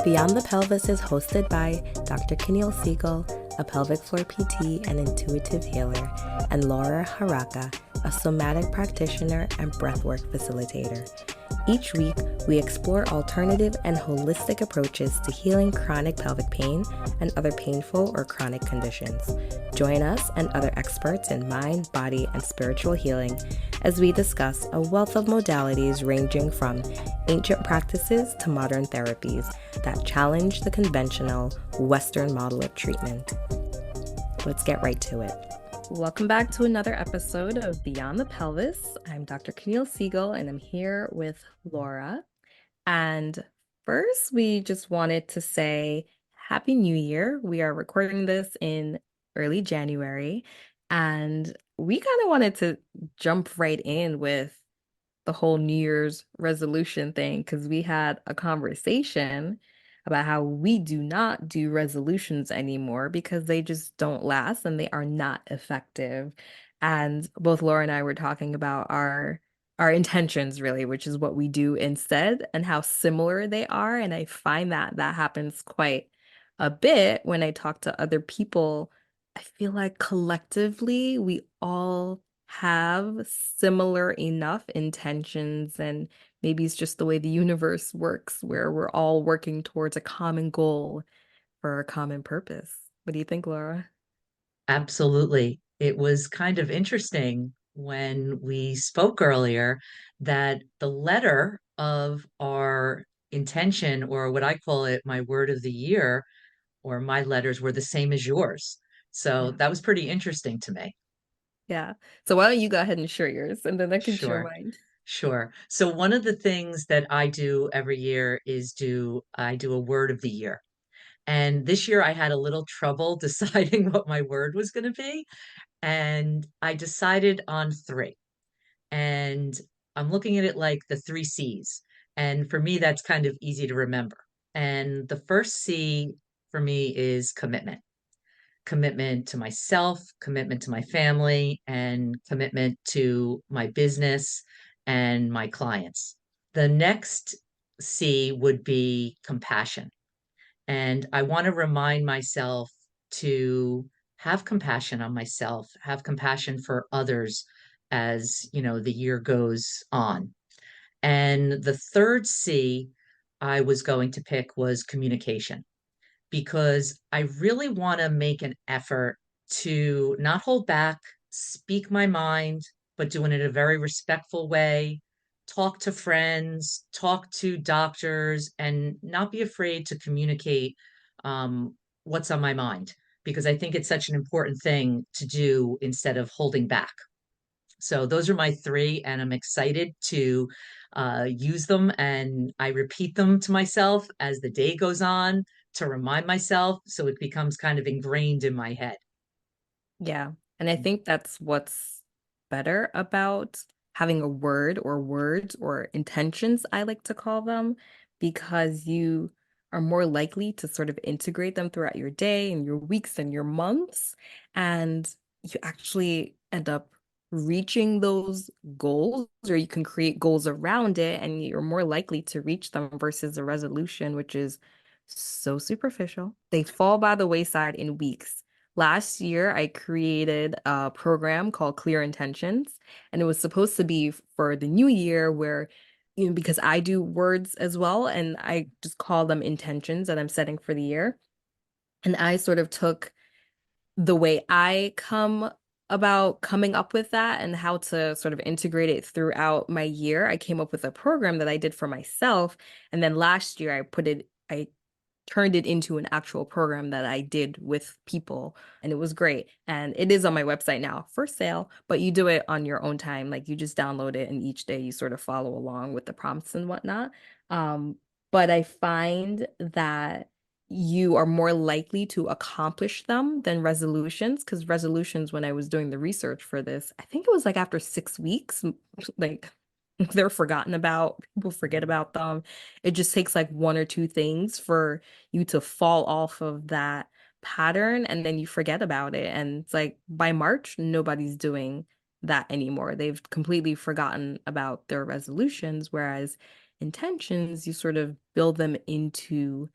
Beyond the Pelvis is hosted by Dr. Kenael Siegel, a pelvic floor PT and intuitive healer, and Laura Haraka, a somatic practitioner and breathwork facilitator. Each week, we explore alternative and holistic approaches to healing chronic pelvic pain and other painful or chronic conditions. Join us and other experts in mind, body, and spiritual healing as we discuss a wealth of modalities ranging from ancient practices to modern therapies that challenge the conventional Western model of treatment. Let's get right to it. Welcome back to another episode of Beyond the Pelvis. I'm Dr. Kenael Siegel, and I'm here with Laura. And first, we just wanted to say Happy New Year. We are recording this in early January, and we kind of wanted to jump right in with the whole New Year's resolution thing because we had a conversation about how we do not do resolutions anymore because they just don't last and they are not effective. And both Laura and I were talking about our intentions really, which is what we do instead and how similar they are. And I find that that happens quite a bit when I talk to other people. I feel like collectively we all have similar enough intentions, and maybe it's just the way the universe works where we're all working towards a common goal for a common purpose. What do you think, Laura? Absolutely. It was kind of interesting when we spoke earlier that the letter of our intention, or what I call it, my word of the year, or my letters were the same as yours. So Yeah. that was pretty interesting to me. Yeah. So why don't you go ahead and share yours and then I can share Sure, mine. sure. So one of the things that I do every year is I do a word of the year. And this year I had a little trouble deciding what my word was going to be. And I decided on three. And I'm looking at it like the three C's. And for me, that's kind of easy to remember. And the first C for me is commitment. Commitment to myself, commitment to my family, and commitment to my business and my clients. The next C would be compassion. And I want to remind myself to have compassion on myself, have compassion for others as, the year goes on. And the third C I was going to pick was communication, because I really want to make an effort to not hold back, speak my mind, but do it in a very respectful way, talk to friends, talk to doctors, and not be afraid to communicate what's on my mind, because I think it's such an important thing to do instead of holding back. So those are my three, and I'm excited to use them. And I repeat them to myself as the day goes on to remind myself, so it becomes kind of ingrained in my head. Yeah. And I think that's what's better about having a word or words or intentions, I like to call them, because you are more likely to sort of integrate them throughout your day and your weeks and your months. And you actually end up reaching those goals, or you can create goals around it, and you're more likely to reach them versus a resolution, which is so superficial. They fall by the wayside in weeks. Last year, I created a program called Clear Intentions, and it was supposed to be for the new year where, because I do words as well, and I just call them intentions that I'm setting for the year. And I sort of took the way I come about coming up with that and how to sort of integrate it throughout my year. I came up with a program that I did for myself. And then last year I turned it into an actual program that I did with people, and it was great. And it is on my website now for sale, but you do it on your own time. Like you just download it and each day you sort of follow along with the prompts and whatnot. But I find that you are more likely to accomplish them than resolutions, because resolutions, when I was doing the research for this, I think it was like after 6 weeks, like they're forgotten about, people forget about them. It just takes like one or two things for you to fall off of that pattern and then you forget about it. And it's like by March, nobody's doing that anymore. They've completely forgotten about their resolutions, whereas intentions, you sort of build them into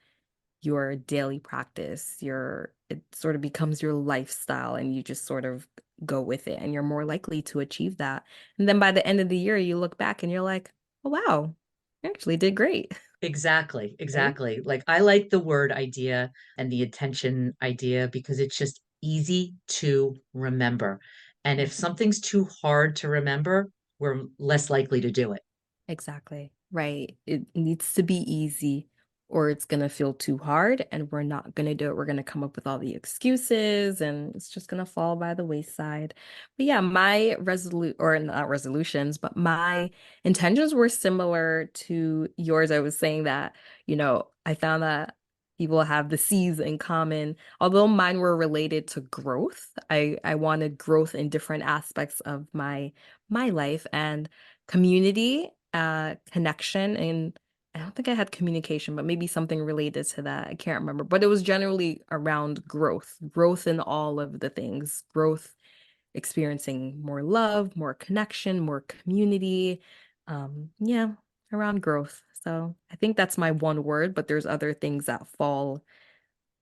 your daily practice, it sort of becomes your lifestyle and you just sort of go with it and you're more likely to achieve that. And then by the end of the year, you look back and you're like, oh wow, I actually did great. Exactly, Right? exactly. Like I like the word idea and the attention idea because it's just easy to remember. And if Mhm. something's too hard to remember, we're less likely to do it. Exactly. Right. It needs to be easy or it's going to feel too hard and we're not going to do it. We're going to come up with all the excuses and it's just going to fall by the wayside. But yeah, my resolute or not resolutions, but my intentions were similar to yours. I was saying that, I found that people have the C's in common. Although mine were related to growth, I wanted growth in different aspects of my life and community, connection, and I don't think I had communication, but maybe something related to that. I can't remember, but it was generally around growth in all of the things, growth, experiencing more love, more connection, more community. Yeah, around growth. So I think that's my one word, but there's other things that fall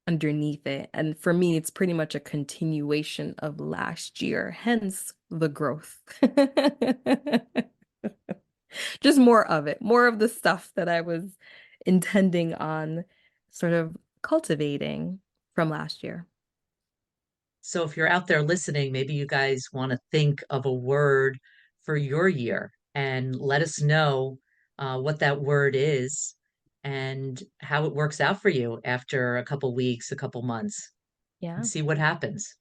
underneath it. And for me, it's pretty much a continuation of last year, hence the growth. Just more of it, more of the stuff that I was intending on sort of cultivating from last year. So if you're out there listening, maybe you guys want to think of a word for your year and let us know what that word is and how it works out for you after a couple weeks, a couple months, and Yeah. see what happens.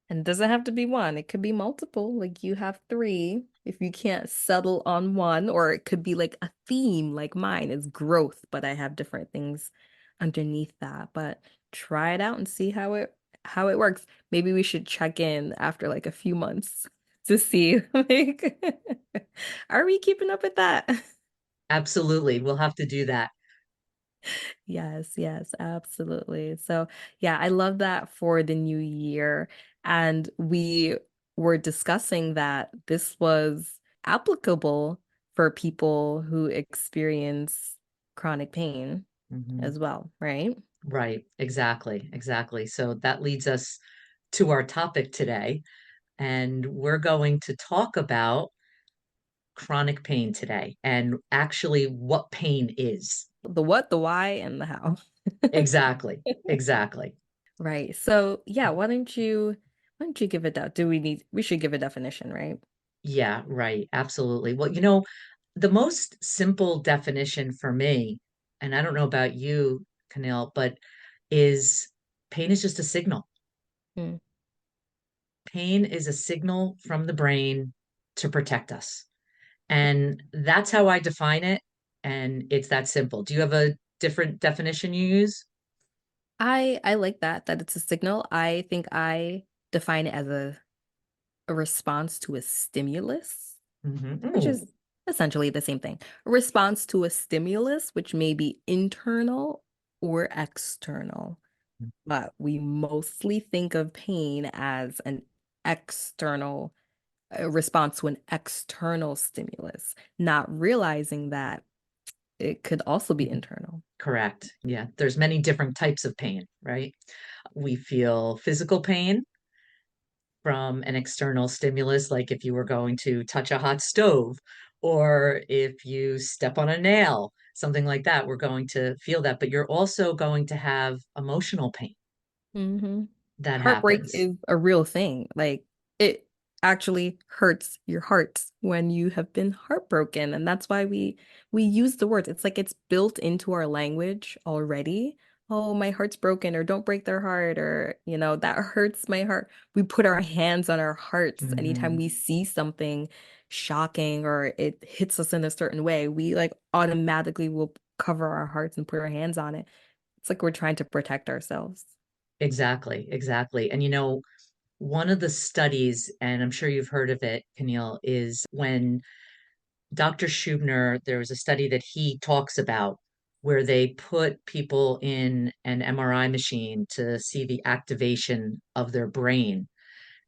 And it doesn't have to be one, it could be multiple. Like you have three if you can't settle on one, or it could be like a theme, like mine is growth, but I have different things underneath that. But try it out and see how it works. Maybe we should check in after like a few months to see like are we keeping up with that? Absolutely. We'll have to do that. Yes, yes, absolutely. So, yeah, I love that for the new year. And we were discussing that this was applicable for people who experience chronic pain Mhm. as well, right? Right. Exactly. Exactly. So that leads us to our topic today. And we're going to talk about chronic pain today and actually what pain is. The what, the why, and the how. Exactly. Exactly. Right. So, yeah, why don't you give it that? We should give a definition, right? Yeah, right. Absolutely. Well, the most simple definition for me, and I don't know about you, Kenael, but is pain is just a signal. Mm. Pain is a signal from the brain to protect us. And that's how I define it. And it's that simple. Do you have a different definition you use? I like that it's a signal. I think I define it as a response to a stimulus, which Mhm. is essentially the same thing. A response to a stimulus, which may be internal or external. But we mostly think of pain as an external a response to an external stimulus, not realizing that it could also be Mhm. internal. Correct. Yeah. There's many different types of pain, right? We feel physical pain from an external stimulus, like if you were going to touch a hot stove or if you step on a nail, something like that, we're going to feel that. But you're also going to have emotional pain Hmm. that Heartbreak happens. is a real thing. Like it actually hurts your heart when you have been heartbroken. And that's why we use the words. It's like it's built into our language already. Oh, my heart's broken, or don't break their heart, or that hurts my heart. We put our hands on our hearts anytime Mhm. we see something shocking or it hits us in a certain way. We like automatically will cover our hearts and put our hands on it. It's like we're trying to protect ourselves. Exactly, exactly. And one of the studies, and I'm sure you've heard of it, Keneal, is when Dr. Schubner, there was a study that he talks about where they put people in an MRI machine to see the activation of their brain.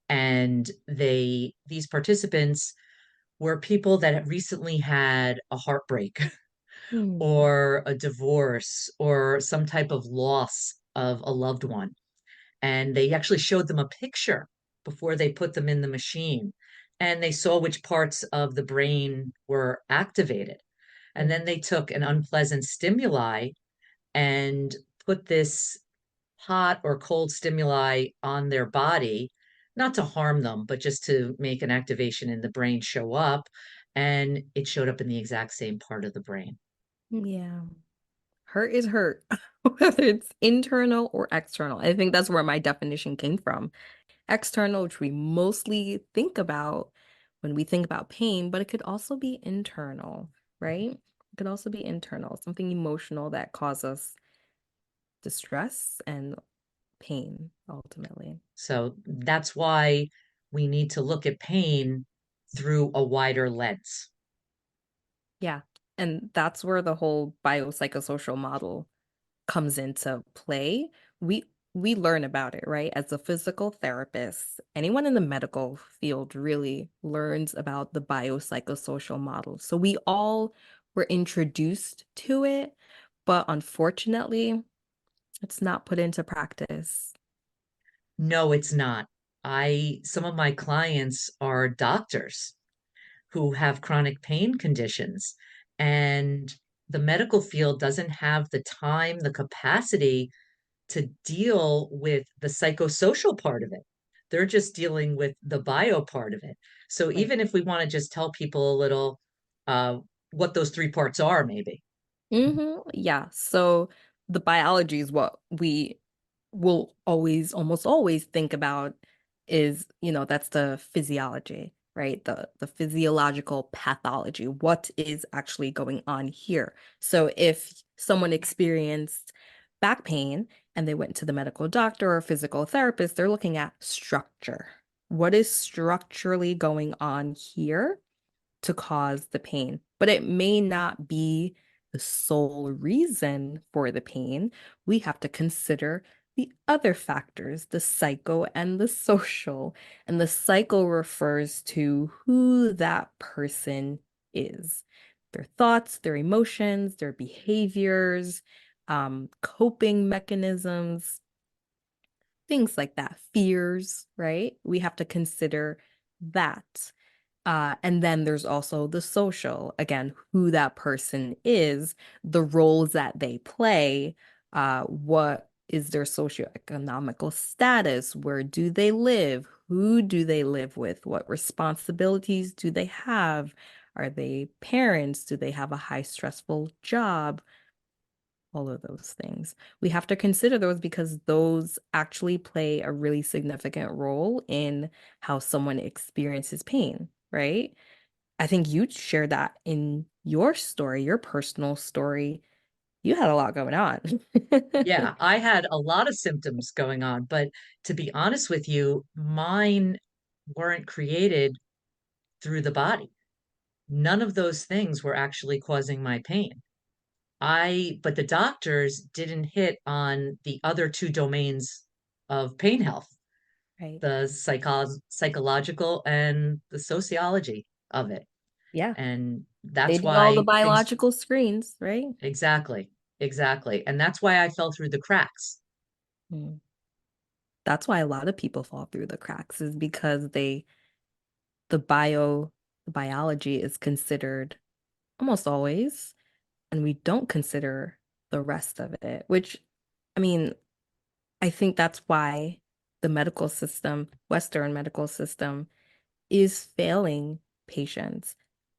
And these participants were people that had recently had a heartbreak Hmm. or a divorce or some type of loss of a loved one. And they actually showed them a picture before they put them in the machine. And they saw which parts of the brain were activated. And then Hmm. they took an unpleasant stimuli and put this hot or cold stimuli on their body, not to harm them, but just to make an activation in the brain show up. And it showed up in the exact same part of the brain. Yeah. Hurt is hurt, whether it's internal or external. I think that's where my definition came from. External, which we mostly think about when we think about pain, but it could also be internal, right? It could also be internal, something emotional that causes us distress and pain ultimately. So that's why we need to look at pain through a wider lens. Yeah. And that's where the whole biopsychosocial model comes into play. We we learn about it, right? As a physical therapist, anyone in the medical field really learns about the biopsychosocial model. So we all were introduced to it, but unfortunately, it's not put into practice. No, it's not. Some of my clients are doctors who have chronic pain conditions, and the medical field doesn't have the time, the capacity to deal with the psychosocial part of it. They're just dealing with the bio part of it. So Right. even if we want to just tell people a little uh, what those three parts are, maybe. Yeah. So the biology is what we will always, almost always think about is, that's the physiology, right? The physiological pathology. What is actually going on here? So if someone experienced back pain and they went to the medical doctor or physical therapist, they're looking at structure. What is structurally going on here to cause the pain, but it may not be the sole reason for the pain. We have to consider the other factors, the psycho and the social. And the psycho refers to who that person is, their thoughts, their emotions, their behaviors, coping mechanisms, things like that, fears, right? We have to consider that. And then there's also the social, again, who that person is, the roles that they play, what is their socioeconomical status, where do they live, who do they live with, what responsibilities do they have, are they parents, do they have a high stressful job, all of those things. We have to consider those because those actually play a really significant role in how someone experiences pain, right? I think you shared that in your story, your personal story. You had a lot going on. Yeah, I had a lot of symptoms going on, but to be honest with you, mine weren't created through the body. None of those things were actually causing my pain. But the doctors didn't hit on the other two domains of pain health, Right. the psychological and the sociology of it. Yeah. And They that's did all the why things, biological screens, right? exactly, exactly. And that's why I fell through the cracks. Mm. That's why a lot of people fall through the cracks is because the the biology is considered almost always, and we don't consider the rest of it, which, I mean, I think that's why the medical system, Western medical system, is failing patients.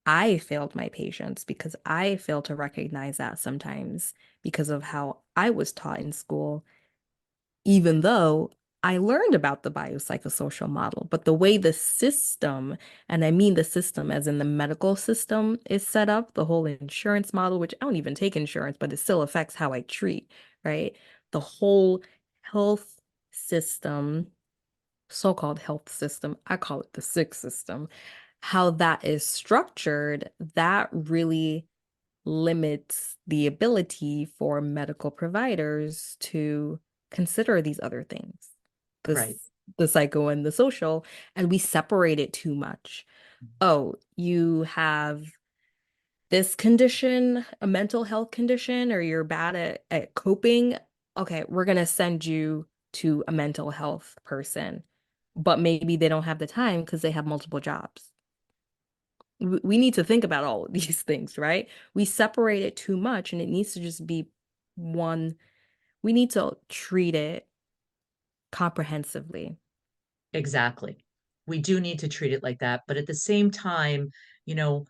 I failed my patients because I fail to recognize that sometimes because of how I was taught in school, even though I learned about the biopsychosocial model. But the way the system, and I mean the system as in the medical system, is set up, the whole insurance model, which I don't even take insurance, but it still affects how I treat, right? The whole health system, so-called health system, I call it the sick system, how that is structured, that really limits the ability for medical providers to consider these other things, Right. the psycho and the social, and we separate it too much. Oh, you have this condition, a mental health condition, or you're bad at coping, okay, we're gonna send you to a mental health person. But maybe they don't have the time because they have multiple jobs. We need to think about all of these things, right? We separate it too much and it needs to just be one. We need to treat it comprehensively. Exactly. We do need to treat it like that. But at the same time, you know,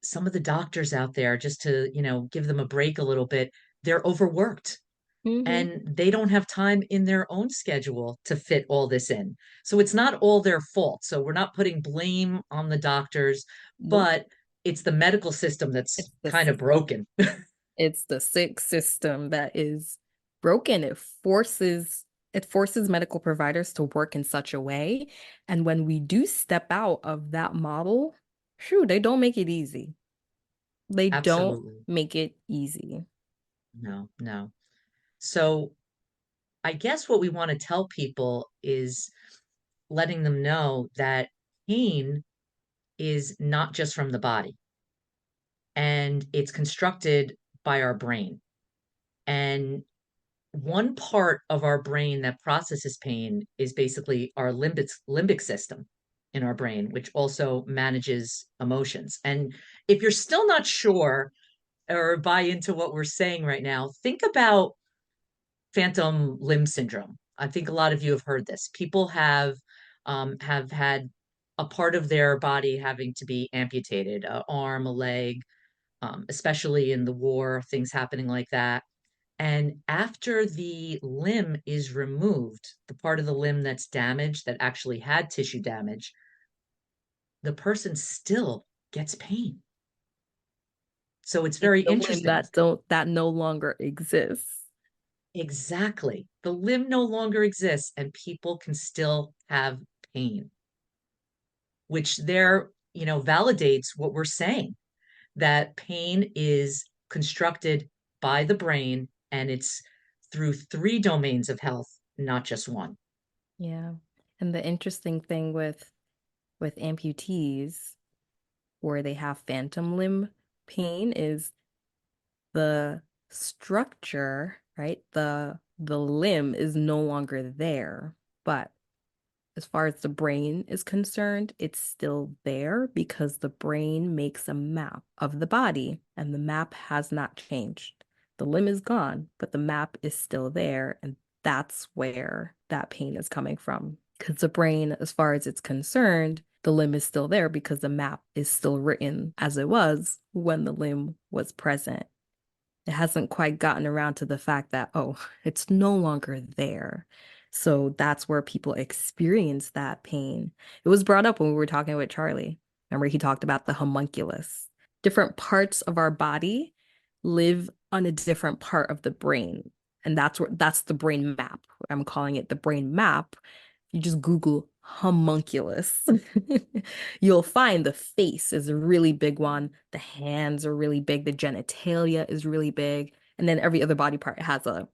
some of the doctors out there, just to, give them a break a little bit, they're overworked Hmm. and they don't have time in their own schedule to fit all this in. So it's not all their fault. So we're not putting blame on the doctors, Nope. but it's the medical system that's It's the kind of broken. it's the sick system that is broken. It forces medical providers to work in such a way. And when we do step out of that model, shoot, they don't make it easy. They don't Absolutely. make it easy. No, no. So I guess what we want to tell people is letting them know that pain is not just from the body and it's constructed by our brain. And one part of our brain that processes pain is basically our limbic system in our brain, which also manages emotions. And if you're still not sure or buy into what we're saying right now, think about phantom limb syndrome. I think a lot of you have heard this. People have had a part of their body having to be amputated, an arm, a leg, especially in the war, things happening like that. And after the limb is removed, the part of the limb that's damaged, that actually had tissue damage, the person still gets pain. So it's It's very the limb interesting. that no longer exists. Exactly. The limb no longer exists and people can still have pain, which there, validates what we're saying, that pain is constructed by the brain and it's through three domains of health, not just one. Yeah. And the interesting thing with amputees where they have phantom limb pain is the structure, right? The limb is no longer there, but as far as the brain is concerned, it's still there because the brain makes a map of the body and the map has not changed. The limb is gone, but the map is still there, and that's where that pain is coming from. Because the brain, as far as it's concerned, the limb is still there because the map is still written as it was when the limb was present. It hasn't quite gotten around to the fact that, oh, it's no longer there. So that's where people experience that pain. It was brought up when we were talking with Charlie. Remember, he talked about the homunculus. Different parts of our body live on a different part of the brain. And that's the brain map. I'm calling it the brain map. You just Google homunculus. You'll find the face is a really big one. The hands are really big. The genitalia is really big. And then every other body part has a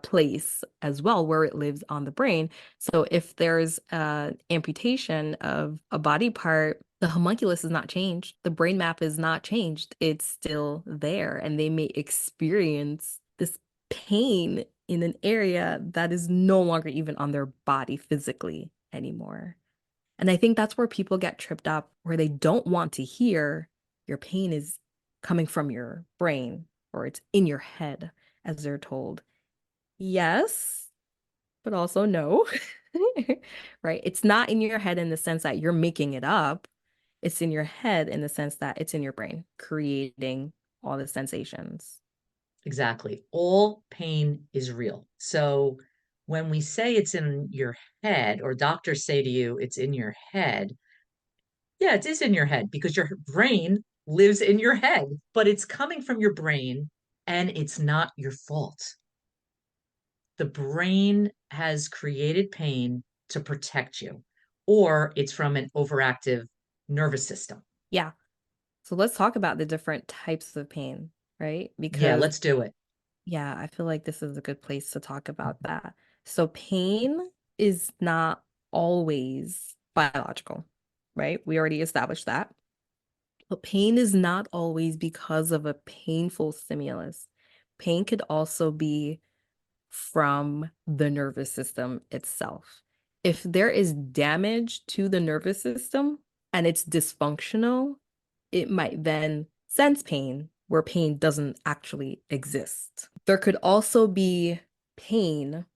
place as well where it lives on the brain. So if there's an amputation of a body part, the homunculus is not changed. The brain map is not changed. It's still there. And they may experience this pain in an area that is no longer even on their body physically anymore. And I think that's where people get tripped up, where they don't want to hear your pain is coming from your brain or it's in your head, as they're told. Yes, but also no. Right? It's not in your head in the sense that you're making it up. It's in your head in the sense that it's in your brain, creating all the sensations. Exactly. All pain is real. So when we say it's in your head, or doctors say to you it's in your head, yeah, it is in your head because your brain lives in your head, but it's coming from your brain and it's not your fault. The brain has created pain to protect you, or it's from an overactive nervous system. Yeah. So let's talk about the different types of pain, right? Yeah, Because let's do it. yeah, I feel like this is a good place to talk about that. So pain is not always biological, right? We already established that. But pain is not always because of a painful stimulus. Pain could also be from the nervous system itself. If there is damage to the nervous system and it's dysfunctional, it might then sense pain where pain doesn't actually exist. There could also be pain,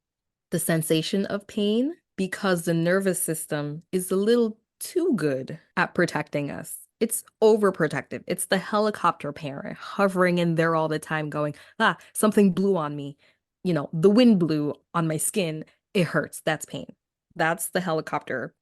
the sensation of pain, because the nervous system is a little too good at protecting us. It's overprotective. It's the helicopter parent hovering in there all the time, going, ah, something blew on me. The wind blew on my skin. It hurts. That's pain. That's the helicopter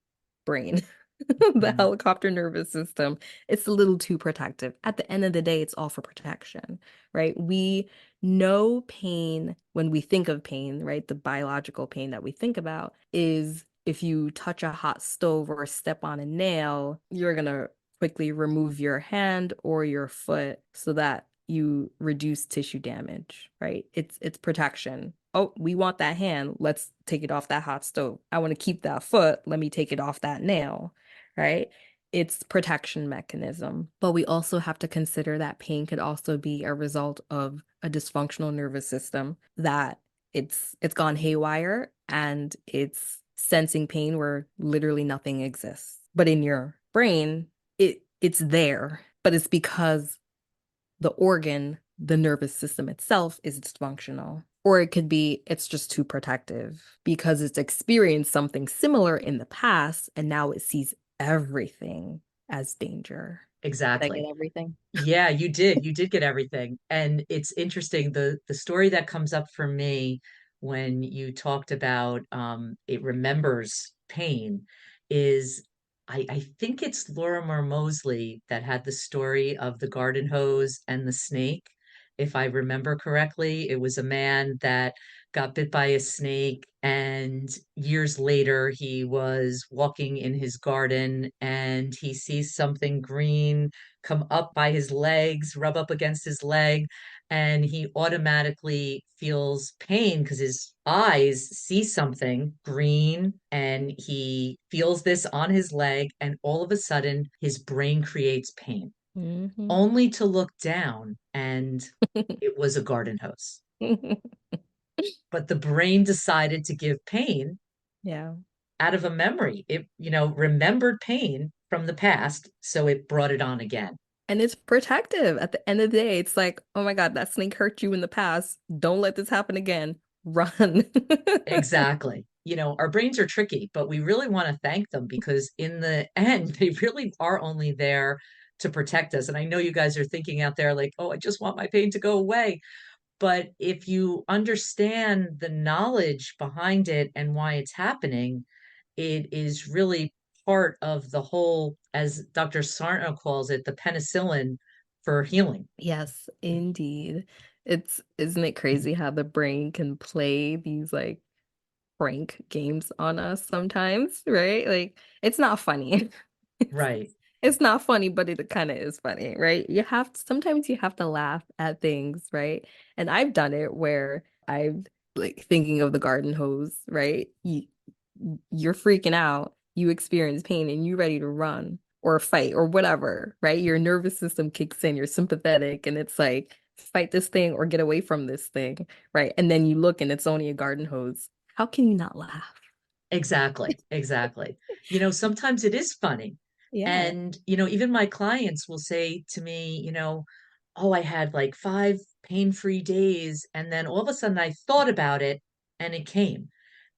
brain. The Mm. helicopter nervous system. It's a little too protective. At the end of the day, it's all for protection, right? We know pain when we think of pain, right? The biological pain that we think about is if you touch a hot stove or step on a nail, you're gonna quickly remove your hand or your foot so that you reduce tissue damage, right? It's protection. Oh, we want that hand. Let's take it off that hot stove. I want to keep that foot. Let me take it off that nail, right? It's protection mechanism. But we also have to consider that pain could also be a result of a dysfunctional nervous system that it's gone haywire and it's sensing pain where literally nothing exists. But in your brain, it's there, but it's because the organ, the nervous system itself is dysfunctional. Or it could be it's just too protective because it's experienced something similar in the past and now it sees everything as danger. Did I get Exactly. everything? Yeah, you did. You did get everything. And it's interesting, the story that comes up for me when you talked about it remembers pain is I think it's Lorimer Mosley that had the story of the garden hose and the snake. If I remember correctly, it was a man that got bit by a snake, and years later he was walking in his garden and he sees something green come up by his legs, rub up against his leg, and he automatically feels pain because his eyes see something green and he feels this on his leg, and all of a sudden his brain creates pain, Hmm. only to look down and it was a garden hose. But the brain decided to give pain Yeah. out of a memory. It, remembered pain from the past, so it brought it on again. And it's protective. At the end of the day, it's like, oh my God, that snake hurt you in the past. Don't let this happen again. Run. Exactly. Our brains are tricky, but we really want to thank them because in the end, they really are only there to protect us. And I know you guys are thinking out there like, oh, I just want my pain to go away. But if you understand the knowledge behind it and why it's happening, it is really part of the whole, as Dr. Sarno calls it, the penicillin for healing. Yes, indeed. Isn't it crazy how the brain can play these like prank games on us sometimes, right? Like it's not funny. It's Right. it's not funny, but it kind of is funny, right? Sometimes you have to laugh at things, right? And I've done it where I've like thinking of the garden hose, right? You're freaking out, you experience pain and you're ready to run or fight or whatever, right? Your nervous system kicks in, you're sympathetic, and it's like, fight this thing or get away from this thing, right? And then you look and it's only a garden hose. How can you not laugh? Exactly, exactly. Sometimes it is funny. Yeah. And, even my clients will say to me, oh, I had like 5 pain-free days. And then all of a sudden I thought about it and it came.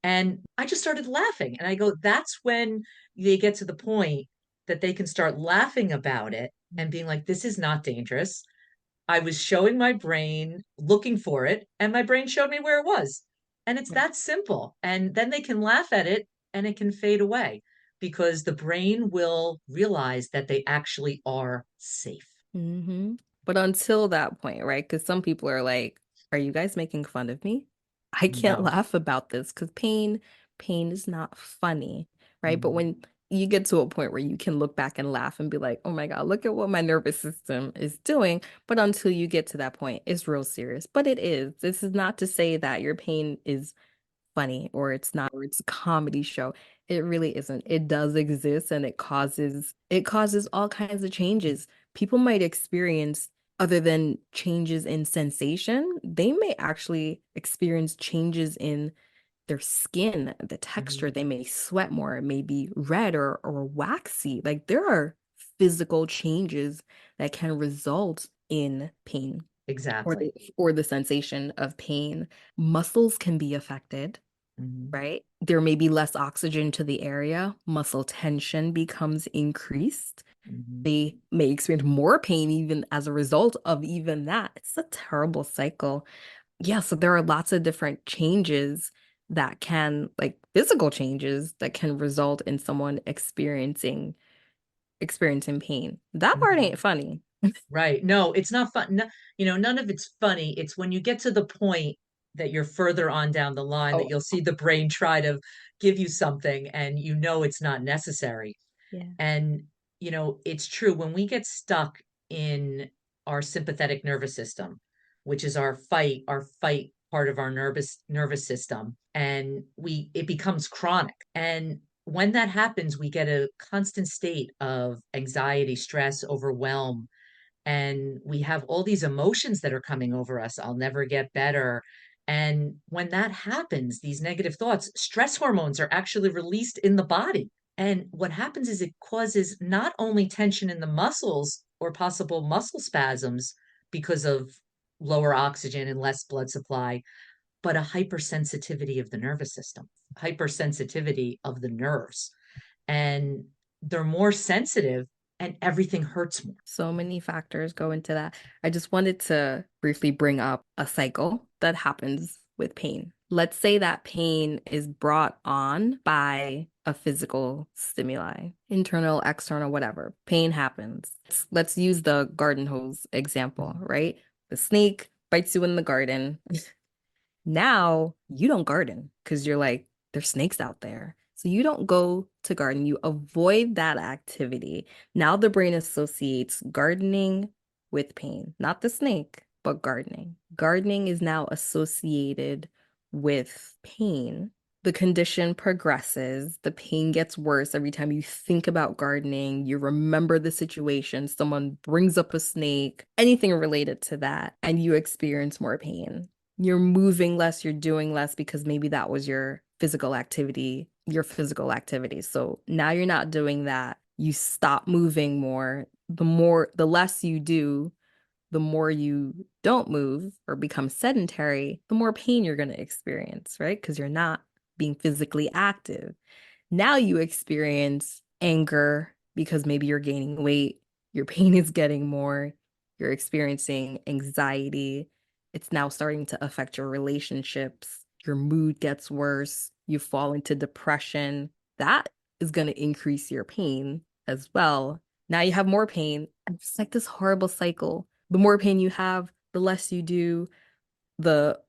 And I just started laughing. And I go, that's when they get to the point that they can start laughing about it and being like, this is not dangerous. I was showing my brain, looking for it, and my brain showed me where it was. And it's that simple. And then they can laugh at it and it can fade away because the brain will realize that they actually are safe. Hmm. But until that point, right? Because some people are like, are you guys making fun of me? I can't No. laugh about this because pain is not funny, right? But Mm. when you get to a point where you can look back and laugh and be like, oh my God, look at what my nervous system is doing. But until you get to that point, it's real serious. But it is. This is not to say that your pain is funny or it's not, or it's a comedy show. It really isn't. It does exist and it causes all kinds of changes people might experience, other than changes in sensation, they may actually experience changes in their skin, the texture. Mhm. They may sweat more, it may be red or waxy. Like there are physical changes that can result in pain or Exactly. the sensation of pain. Muscles can be affected, Mhm. right? There may be less oxygen to the area, muscle tension becomes increased. Mhm. They may experience more pain even as a result of even that. It's a terrible cycle. Yeah, so there are lots of different changes that can, like physical changes that can result in someone experiencing pain. That part Mhm. ain't funny. Right. No, it's not fun. No, none of it's funny. It's when you get to the point that you're further on down the line that Oh, you'll see the brain try to give you something and it's not necessary. yeah. And, it's true when we get stuck in our sympathetic nervous system, which is our fight part of our nervous system, and it becomes chronic. And when that happens, we get a constant state of anxiety, stress, overwhelm, and we have all these emotions that are coming over us. I'll never get better. And when that happens, these negative thoughts, stress hormones are actually released in the body. And what happens is it causes not only tension in the muscles or possible muscle spasms because of lower oxygen and less blood supply, but a hypersensitivity of the nervous system, hypersensitivity of the nerves. And they're more sensitive and everything hurts more. So many factors go into that. I just wanted to briefly bring up a cycle that happens with pain. Let's say that pain is brought on by a physical stimuli, internal, external, whatever. Pain happens. Let's use the garden hose example, Mhm. right? The snake bites you in the garden. Now you don't garden because you're like, there's snakes out there. So you don't go to garden. You avoid that activity. Now the brain associates gardening with pain, not the snake, but gardening. Gardening is now associated with pain. The condition progresses, the pain gets worse every time you think about gardening, you remember the situation, someone brings up a snake, anything related to that, and you experience more pain. You're moving less, you're doing less because maybe that was your physical activity. So now you're not doing that. You stop moving more. The less you do, the more you don't move or become sedentary, the more pain you're going to experience, right? Because you're not being physically active. Now you experience anger because maybe you're gaining weight, your pain is getting more, you're experiencing anxiety. It's now starting to affect your relationships. Your mood gets worse. You fall into depression. That is going to increase your pain as well. Now you have more pain. And it's like this horrible cycle. The more pain you have, the less you do, the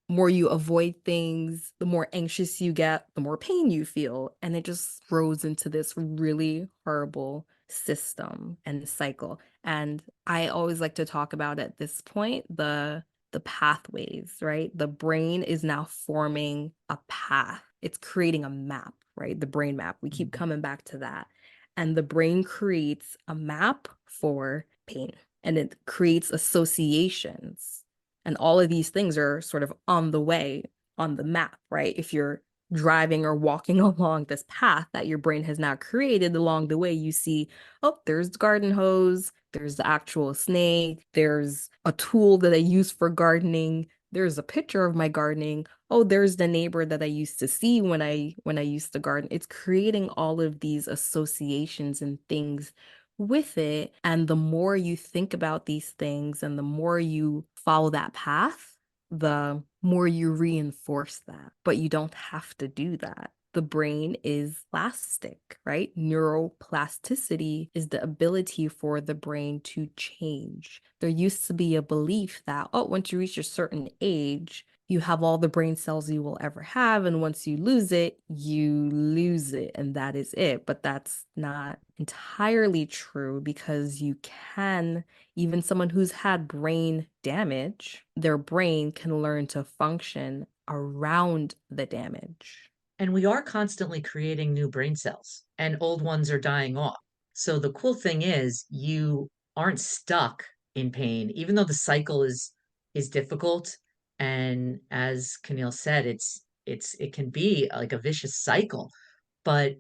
more you avoid things, the more anxious you get, the more pain you feel. And it just throws into this really horrible system and cycle. And I always like to talk about at this point the pathways, right? The brain is now forming a path. It's creating a map, right? The brain map. We keep Mhm. coming back to that. And the brain creates a map for pain and it creates associations, and all of these things are sort of on the way, on the map, right? If you're driving or walking along this path that your brain has now created along the way, you see, oh, there's the garden hose, there's the actual snake, there's a tool that I use for gardening, there's a picture of my gardening. Oh, there's the neighbor that I used to see when I used to garden. It's creating all of these associations and things with it. And the more you think about these things and the more you follow that path, the more you reinforce that. But you don't have to do that. The brain is plastic, right? Neuroplasticity is the ability for the brain to change. There used to be a belief that, oh, once you reach a certain age, you have all the brain cells you will ever have. And once you lose it, you lose it. And that is it. But that's not entirely true because you can, even someone who's had brain damage, their brain can learn to function around the damage. And we are constantly creating new brain cells, and old ones are dying off. So the cool thing is you aren't stuck in pain, even though the cycle is difficult. And as Kenael said, it can be like a vicious cycle, but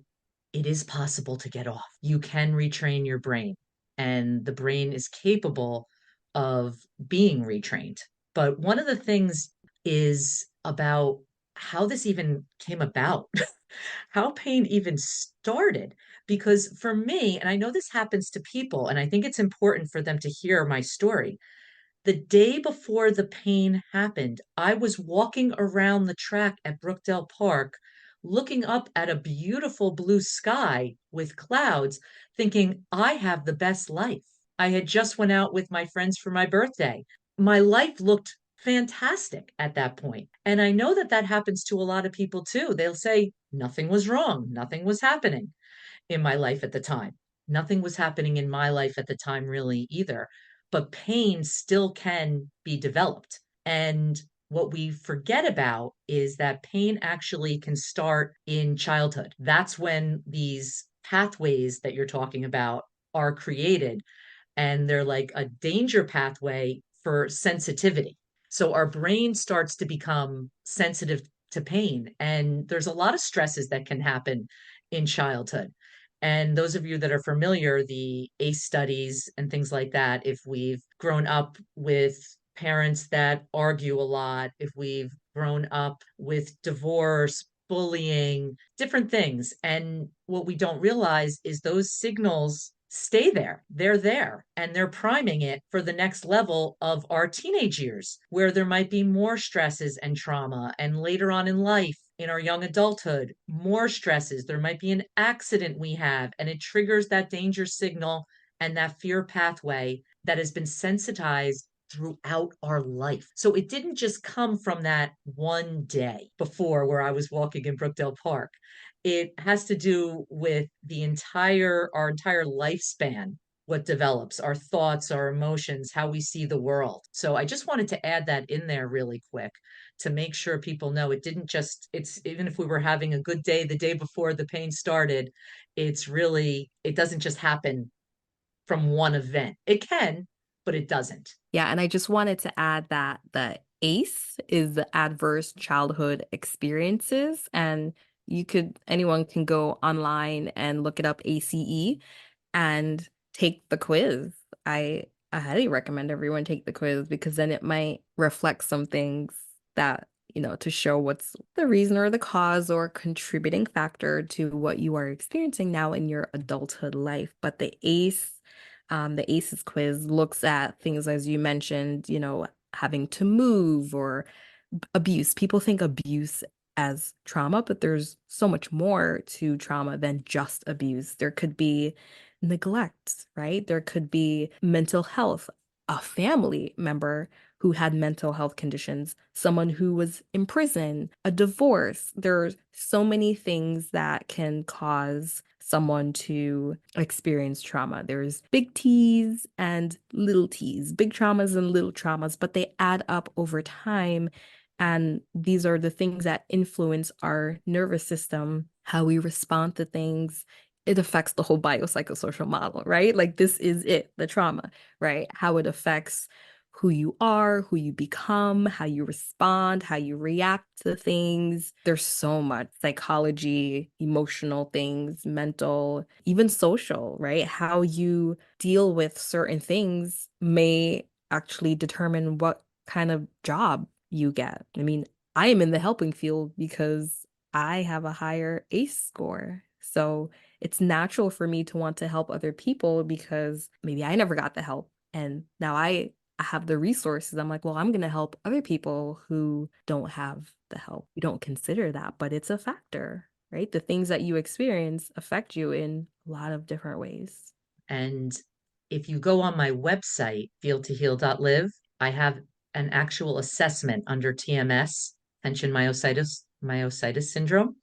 it is possible to get off. You can retrain your brain, and the brain is capable of being retrained. But one of the things is about how this even came about, how pain even started. Because for me, and I know this happens to people, and I think it's important for them to hear my story. The day before the pain happened, I was walking around the track at Brookdale Park, looking up at a beautiful blue sky with clouds, thinking, I have the best life. I had just went out with my friends for my birthday. My life looked fantastic at that point. And I know that that happens to a lot of people too. They'll say, nothing was wrong, nothing was happening in my life at the time. Nothing was happening in my life at the time, really, either. But pain still can be developed. And what we forget about is that pain actually can start in childhood. That's when these pathways that you're talking about are created, and they're like a danger pathway for sensitivity. So our brain starts to become sensitive to pain, and there's a lot of stresses that can happen in childhood. And those of you that are familiar, the ACE studies and things like that, if we've grown up with parents that argue a lot, if we've grown up with divorce, bullying, different things. And what we don't realize is those signals stay there. They're there and they're priming it for the next level of our teenage years, where there might be more stresses and trauma. And later on in life, in our young adulthood, more stresses. There might be an accident we have, and it triggers that danger signal and that fear pathway that has been sensitized throughout our life. So it didn't just come from that one day before where I was walking in Brookdale Park. It has to do with our entire lifespan, what develops, our thoughts, our emotions, how we see the world. So I just wanted to add that in there really quick to make sure people know it didn't just, it's even if we were having a good day the day before the pain started, it doesn't just happen from one event. It can, but it doesn't. Yeah, and I just wanted to add that the ACE is the adverse childhood experiences, and anyone can go online and look it up ACE and take the quiz. I I highly recommend everyone take the quiz because then it might reflect some things that, to show what's the reason or the cause or contributing factor to what you are experiencing now in your adulthood life. But the ACEs quiz looks at things as you mentioned, having to move or abuse. People think abuse as trauma, but there's so much more to trauma than just abuse. There could be neglect, right? There could be mental health, a family member who had mental health conditions, someone who was in prison, a divorce. There's so many things that can cause someone to experience trauma. There's big T's and little T's, big traumas and little traumas, but they add up over time. And these are the things that influence our nervous system, how we respond to things. It affects the whole biopsychosocial model, right? Like this is it, the trauma, right? How it affects who you are, who you become, how you respond, how you react to things. There's so much psychology, emotional things, mental, even social, right? How you deal with certain things may actually determine what kind of job you get. I mean, I am in the helping field because I have a higher ACE score. So it's natural for me to want to help other people because maybe I never got the help. And now I have the resources. I'm like, well, I'm going to help other people who don't have the help. We don't consider that, but it's a factor, right? The things that you experience affect you in a lot of different ways. And if you go on my website, feel2heal.live, I have an actual assessment under TMS, tension myositis syndrome.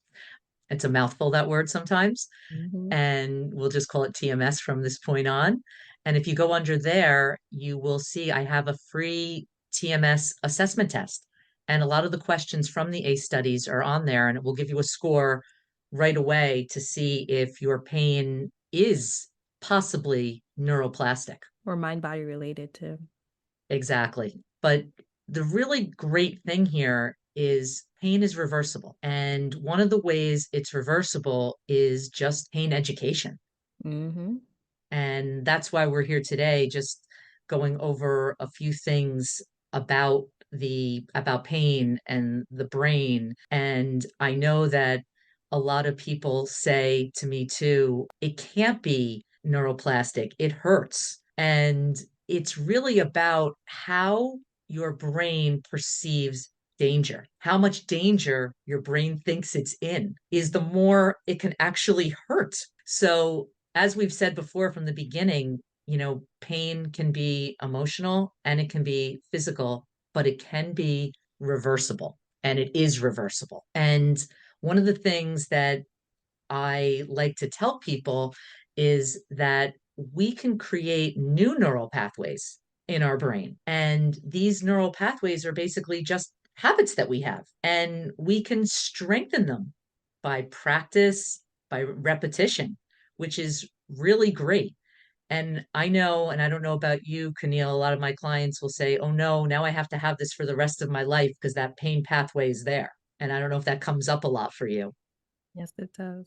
It's a mouthful, that word sometimes. Mhm. And we'll just call it TMS from this point on. And if you go under there, you will see I have a free TMS assessment test. And a lot of the questions from the ACE studies are on there, and it will give you a score right away to see if your pain is possibly neuroplastic. Or mind body related too. Exactly. But the really great thing here is pain is reversible. And one of the ways it's reversible is just pain education. Mm-hmm. And that's why we're here today, just going over a few things about about pain and the brain. And I know that a lot of people say to me too, it can't be neuroplastic, it hurts. And it's really about how your brain perceives danger. How much danger your brain thinks it's in is the more it can actually hurt. So as we've said before from the beginning, pain can be emotional and it can be physical, but it can be reversible and it is reversible. And one of the things that I like to tell people is that we can create new neural pathways in our brain. And these neural pathways are basically just habits that we have, and we can strengthen them by practice, by repetition, which is really great. And I know, and I don't know about you, Kenael, a lot of my clients will say, oh no, now I have to have this for the rest of my life because that pain pathway is there. And I don't know if that comes up a lot for you. Yes, it does.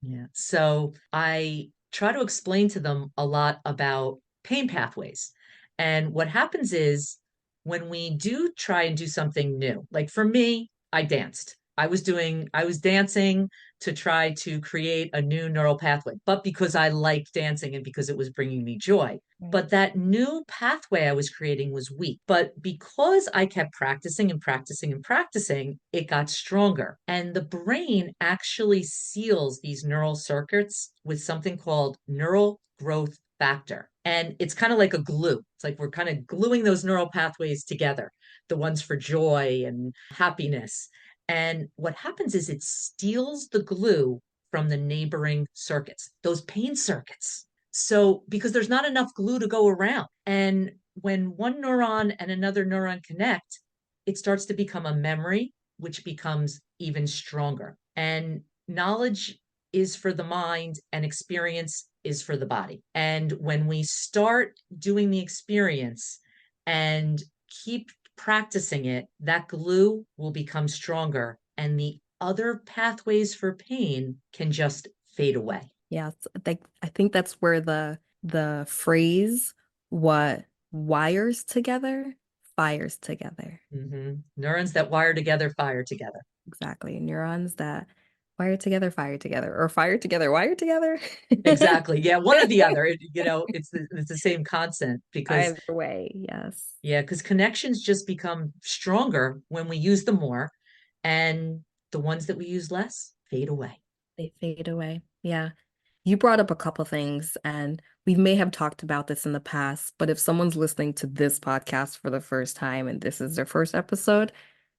Yeah. So I try to explain to them a lot about pain pathways. And what happens is when we do try and do something new, like for me, I danced. I was dancing to try to create a new neural pathway, but because I liked dancing and because it was bringing me joy. Right. But that new pathway I was creating was weak. But because I kept practicing and practicing and practicing, it got stronger. And the brain actually seals these neural circuits with something called neural growth factor. And it's kind of like a glue. It's like we're kind of gluing those neural pathways together, the ones for joy and happiness. And what happens is it steals the glue from the neighboring circuits, those pain circuits. So, because there's not enough glue to go around. And when one neuron and another neuron connect, it starts to become a memory, which becomes even stronger. And knowledge is for the mind, and experience is for the body. And when we start doing the experience and keep practicing it, that glue will become stronger, and the other pathways for pain can just fade away. Yes, I think that's where the phrase what wires together fires together. Neurons that wire together fire together. Exactly. Neurons that wire together fire together or fire together wire together. Exactly. Yeah, one or the other. It's the same constant because Either way, yes. yeah, because connections just become stronger when we use them more, and the ones that we use less fade away. They fade away. Yeah. You brought up a couple things, and we may have talked about this in the past, but if someone's listening to this podcast for the first time and this is their first episode,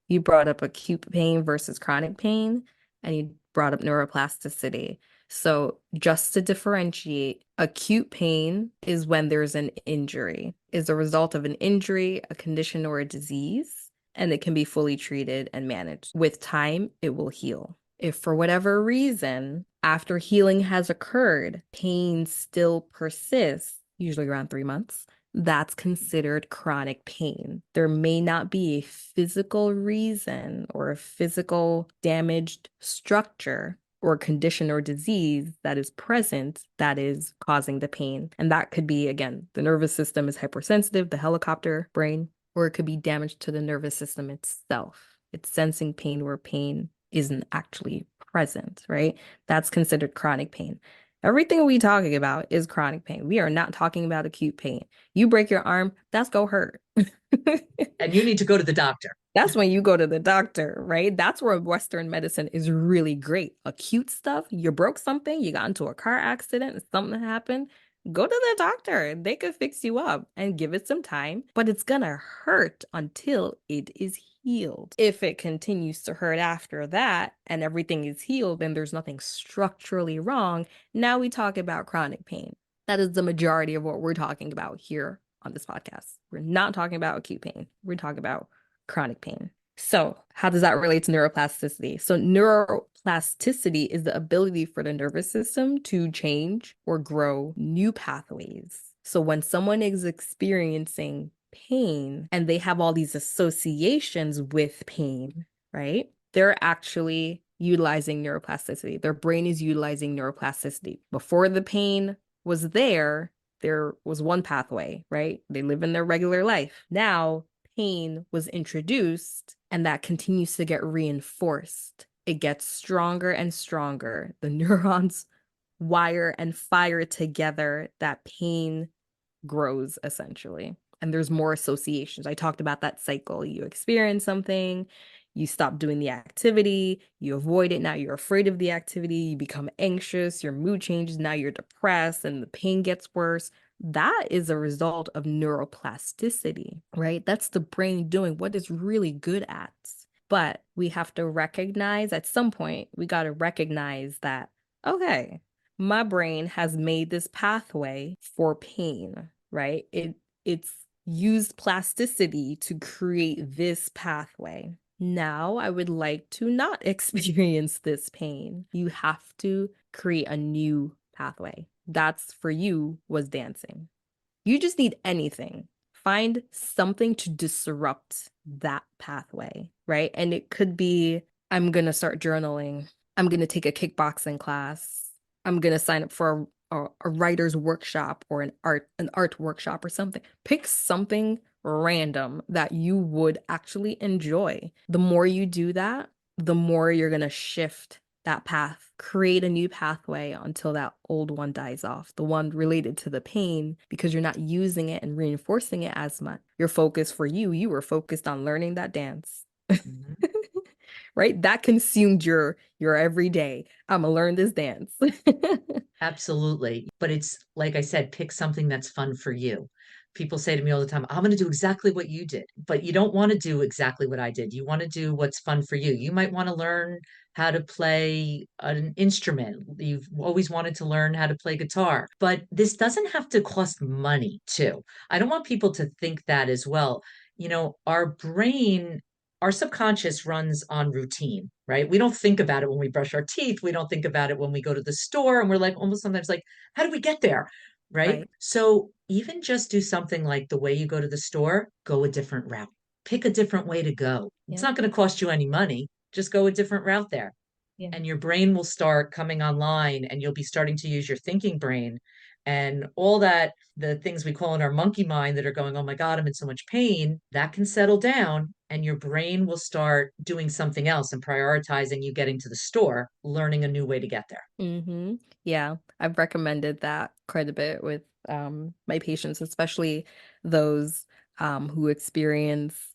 you brought up acute pain versus chronic pain, and you brought up neuroplasticity. So, just to differentiate, acute pain is when there's an injury, is a result of an injury, a condition, or a disease, and it can be fully treated and managed. With time, it will heal. If for whatever reason, after healing has occurred, pain still persists, usually around 3 months, that's considered chronic pain. There may not be a physical reason or a physical damaged structure or condition or disease that is present that is causing the pain. And that could be, again, the nervous system is hypersensitive, the helicopter brain, or it could be damage to the nervous system itself. It's sensing pain where pain isn't actually present, right? That's considered chronic pain. Everything we talking about is chronic pain. We are not talking about acute pain. You break your arm, that's go hurt. And you need to go to the doctor. That's when you go to the doctor, right? That's where Western medicine is really great. Acute stuff, you broke something, you got into a car accident, something happened, go to the doctor. They could fix you up and give it some time, but it's gonna hurt until it is healed. If it continues to hurt after that and everything is healed and there's nothing structurally wrong, now we talk about chronic pain. That is the majority of what we're talking about here on this podcast. We're not talking about acute pain. We're talking about chronic pain. So, how does that relate to neuroplasticity? So, neuroplasticity is the ability for the nervous system to change or grow new pathways. So, when someone is experiencing pain and they have all these associations with pain, right? They're actually utilizing neuroplasticity. Their brain is utilizing neuroplasticity. Before the pain was there was one pathway, right? They live in their regular life. Now, pain was introduced, and that continues to get reinforced. It gets stronger and stronger. The neurons wire and fire together. That pain grows essentially. And there's more associations. I talked about that cycle. You experience something, you stop doing the activity, you avoid it. Now you're afraid of the activity, you become anxious, your mood changes, now you're depressed, and the pain gets worse. That is a result of neuroplasticity, right? That's the brain doing what it's really good at. But we have to recognize at some point, we got to recognize that, okay, my brain has made this pathway for pain, right? It's used plasticity to create this pathway. Now I would like to not experience this pain. You have to create a new pathway. That's for you was dancing. You just need anything. Find something to disrupt that pathway, right? And it could be, I'm gonna start journaling. I'm gonna take a kickboxing class. I'm gonna sign up for a writer's workshop or an art workshop or something. Pick something random that you would actually enjoy. The more you do that, the more you're gonna shift that path, create a new pathway until that old one dies off, the one related to the pain, because you're not using it and reinforcing it as much. Your focus for you were focused on learning that dance. Mhm. Right? That consumed your everyday. I'm gonna learn this dance. Absolutely. But it's like I said, pick something that's fun for you. People say to me all the time, I'm going to do exactly what you did, but you don't want to do exactly what I did. You want to do what's fun for you. You might want to learn how to play an instrument. You've always wanted to learn how to play guitar, but this doesn't have to cost money too. I don't want people to think that as well. You know, our brain, our subconscious runs on routine, right? We don't think about it when we brush our teeth. We don't think about it when we go to the store. And we're like almost sometimes like, how did we get there? Right. Right. So even just do something like the way you go to the store, go a different route. Pick a different way to go. It's Yeah. not going to cost you any money. Just go a different route there. Yeah. And your brain will start coming online and you'll be starting to use your thinking brain and all that, the things we call in our monkey mind that are going, oh my God, I'm in so much pain, that can settle down and your brain will start doing something else and prioritizing you getting to the store, learning a new way to get there. Mm-hmm. Yeah, I've recommended that quite a bit with my patients, especially those who experience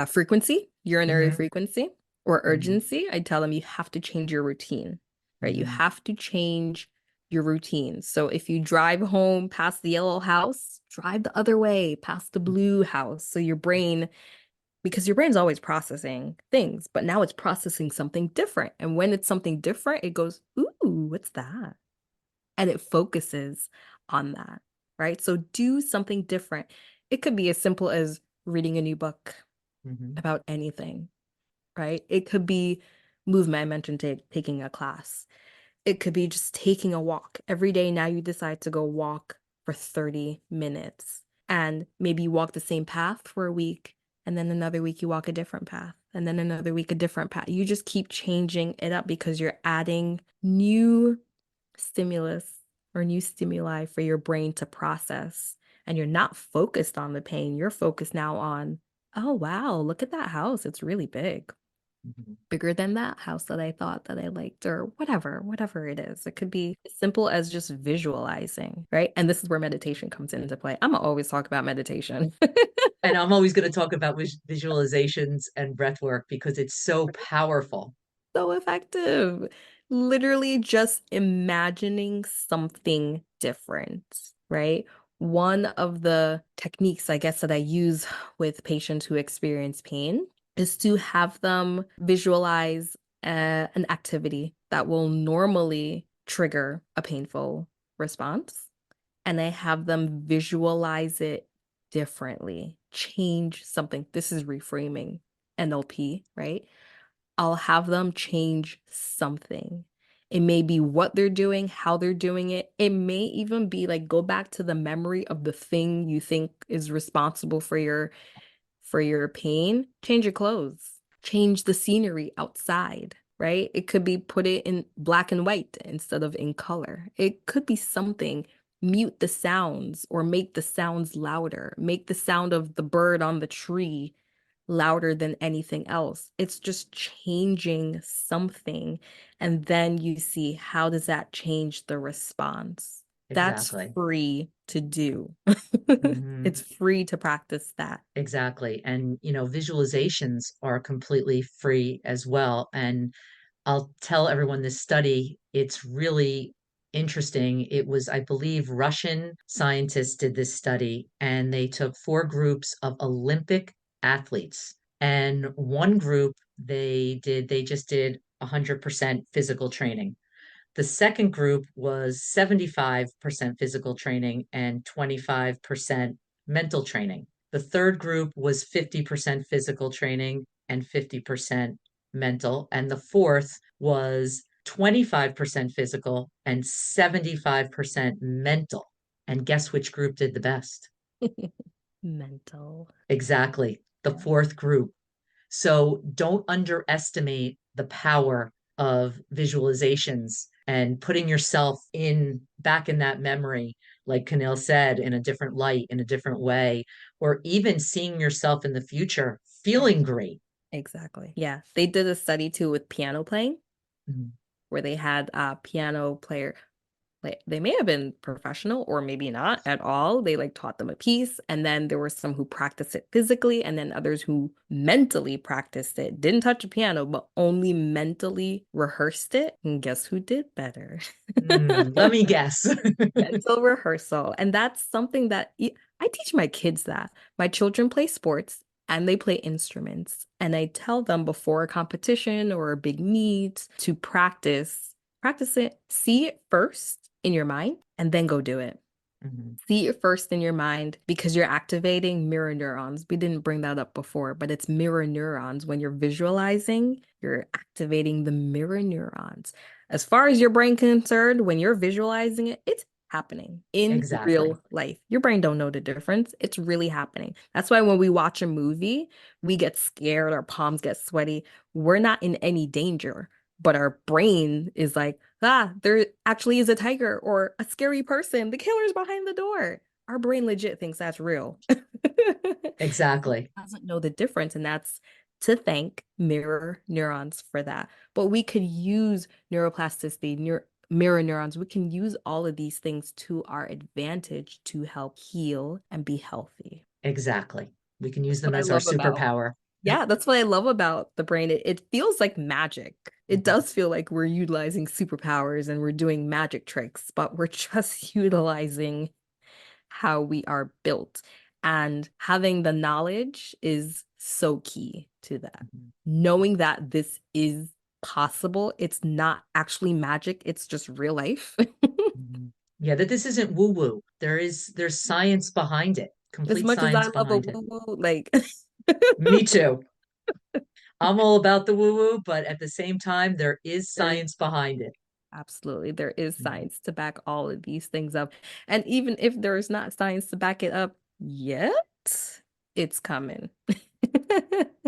frequency, urinary Hmm. frequency, or Hmm. urgency. I tell them you have to change your routine, right? You Hmm. have to change your routine. So if you drive home past the yellow house, drive the other way past the blue house. So your brain, because your brain's always processing things, but now it's processing something different. And when it's something different, it goes, ooh, what's that? And it focuses on that, right? So do something different. It could be as simple as reading a new book Hmm. about anything, right? It could be movement. I mentioned taking a class. It could be just taking a walk. Every day now you decide to go walk for 30 minutes. And maybe you walk the same path for a week, and then another week you walk a different path, and then another week a different path. You just keep changing it up because you're adding new stimulus or new stimuli for your brain to process. And you're not focused on the pain. You're focused now on, oh, wow, look at that house. It's really big, Hmm. bigger than that house that I thought that I liked, or whatever it is. It could be as simple as just visualizing, right? And this is where meditation comes into play. I'm gonna always talk about meditation. And I'm always going to talk about visualizations and breath work because it's so powerful. So effective. Literally just imagining something different, right? One of the techniques, I guess, that I use with patients who experience pain is to have them visualize an activity that will normally trigger a painful response. And I have them visualize it differently, change something. This is reframing. NLP, right? I'll have them change something. It may be what they're doing, how they're doing it. It may even be like go back to the memory of the thing you think is responsible for your pain. Change your clothes. Change the scenery outside, right? It could be put it in black and white instead of in color. It could be something. Mute the sounds or make the sounds louder. Make the sound of the bird on the tree louder than anything else. It's just changing something. And then you see how does that change the response? That's Exactly. free to do. Hmm. It's free to practice that. Exactly. And, visualizations are completely free as well. And I'll tell everyone this study, it's really interesting. It was, I believe, Russian scientists did this study, and they took four groups of Olympic athletes. And one group, they just did 100% physical training. The second group was 75% physical training and 25% mental training. The third group was 50% physical training and 50% mental. And the fourth was 25% physical and 75% mental. And guess which group did the best? Mental. Exactly. The Yeah. fourth group. So don't underestimate the power of visualizations and putting yourself in back in that memory, like Kenael said, in a different light, in a different way, or even seeing yourself in the future, Ex- feeling great. Exactly. Yeah. They did a study too with piano playing Mhm. where they had a piano player. Like they may have been professional or maybe not at all. They like taught them a piece, and then there were some who practiced it physically, and then others who mentally practiced it, didn't touch a piano, but only mentally rehearsed it. And guess who did better? Let me guess. Mental rehearsal. And that's something that I teach my kids that. My children play sports and they play instruments. And I tell them before a competition or a big meet to practice it, see it first in your mind, and then go do it. Mhm. See it first in your mind because you're activating mirror neurons. We didn't bring that up before, but it's mirror neurons. When you're visualizing, you're activating the mirror neurons. As far as your brain concerned, when you're visualizing it, it's happening in Exactly. real life. Your brain don't know the difference. It's really happening. That's why when we watch a movie, we get scared, our palms get sweaty. We're not in any danger, but our brain is like, ah, there actually is a tiger or a scary person. The killer's behind the door. Our brain legit thinks that's real. Exactly. Doesn't know the difference, and that's to thank mirror neurons for that. But we could use neuroplasticity, mirror neurons. We can use all of these things to our advantage to help heal and be healthy. Exactly. We can use That's them what I as our love about superpower. Yeah, that's what I love about the brain. It feels like magic. It Mhm. does feel like we're utilizing superpowers and we're doing magic tricks, but we're just utilizing how we are built. And having the knowledge is so key to that. Mhm. Knowing that this is possible, it's not actually magic, it's just real life. Mhm. Yeah, that this isn't woo woo. There's science behind it, As complete much as I science love a behind it. woo-woo, like Me too. I'm all about the woo woo, but at the same time, there is there's science behind it. absolutely, there is Mhm. science to back all of these things up. And even if there's not science to back it up yet, it's coming.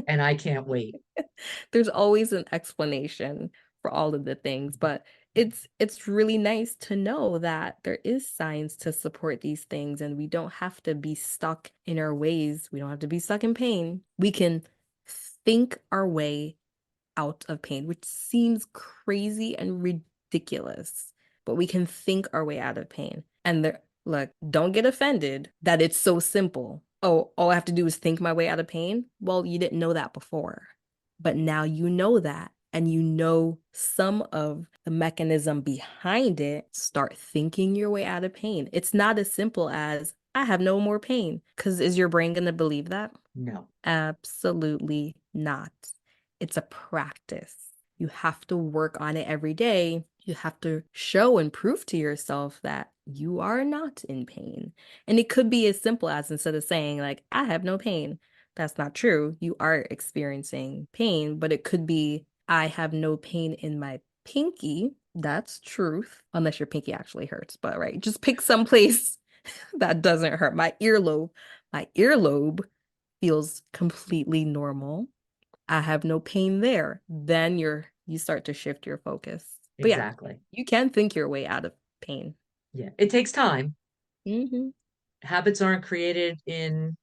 And I can't wait. There's always an explanation for all of the things, but it's really nice to know that there is science to support these things and we don't have to be stuck in our ways. We don't have to be stuck in pain. We can think our way out of pain, which seems crazy and ridiculous, but we can think our way out of pain. And there, look, don't get offended that it's so simple. Oh, all I have to do is think my way out of pain. Well, you didn't know that before, but now you know that. And you know some of the mechanism behind it. Start thinking your way out of pain. It's not as simple as, I have no more pain. Because is your brain going to believe that? No. Absolutely not. It's a practice. You have to work on it every day. You have to show and prove to yourself that you are not in pain. And it could be as simple as instead of saying, like, I have no pain, that's not true. You are experiencing pain, but it could be, I have no pain in my pinky. That's truth, unless your pinky actually hurts. But right, just pick some place that doesn't hurt. My earlobe feels completely normal. I have no pain there. Then you start to shift your focus. But yeah, Exactly. you can think your way out of pain. Yeah. It takes time. Hmm. Habits aren't created in,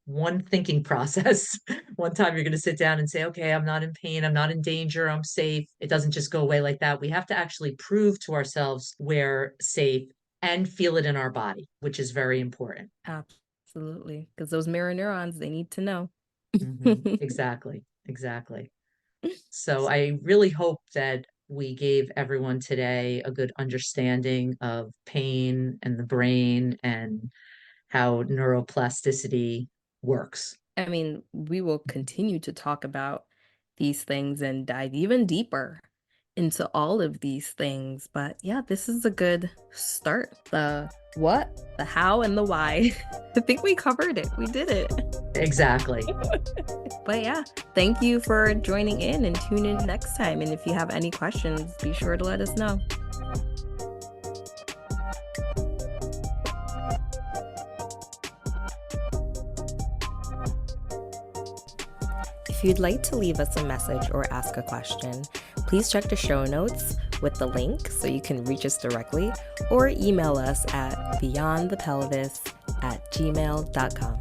one thinking process. One time you're going to sit down and say, okay, I'm not in pain, I'm not in danger, I'm safe. It doesn't just go away like that. We have to actually prove to ourselves we're safe and feel it in our body, which is very important. Absolutely. Because those mirror neurons, they need to know. Exactly. Exactly. So I really hope that we gave everyone today a good understanding of pain and the brain and how neuroplasticity works. I mean, we will continue to talk about these things and dive even deeper into all of these things. But yeah, this is a good start. The what, the how, and the why. I think we covered it. We did it. Exactly. But yeah, thank you for joining in and tune in next time. And if you have any questions, be sure to let us know. If you'd like to leave us a message or ask a question, please check the show notes with the link so you can reach us directly or email us at beyondthepelvis@gmail.com.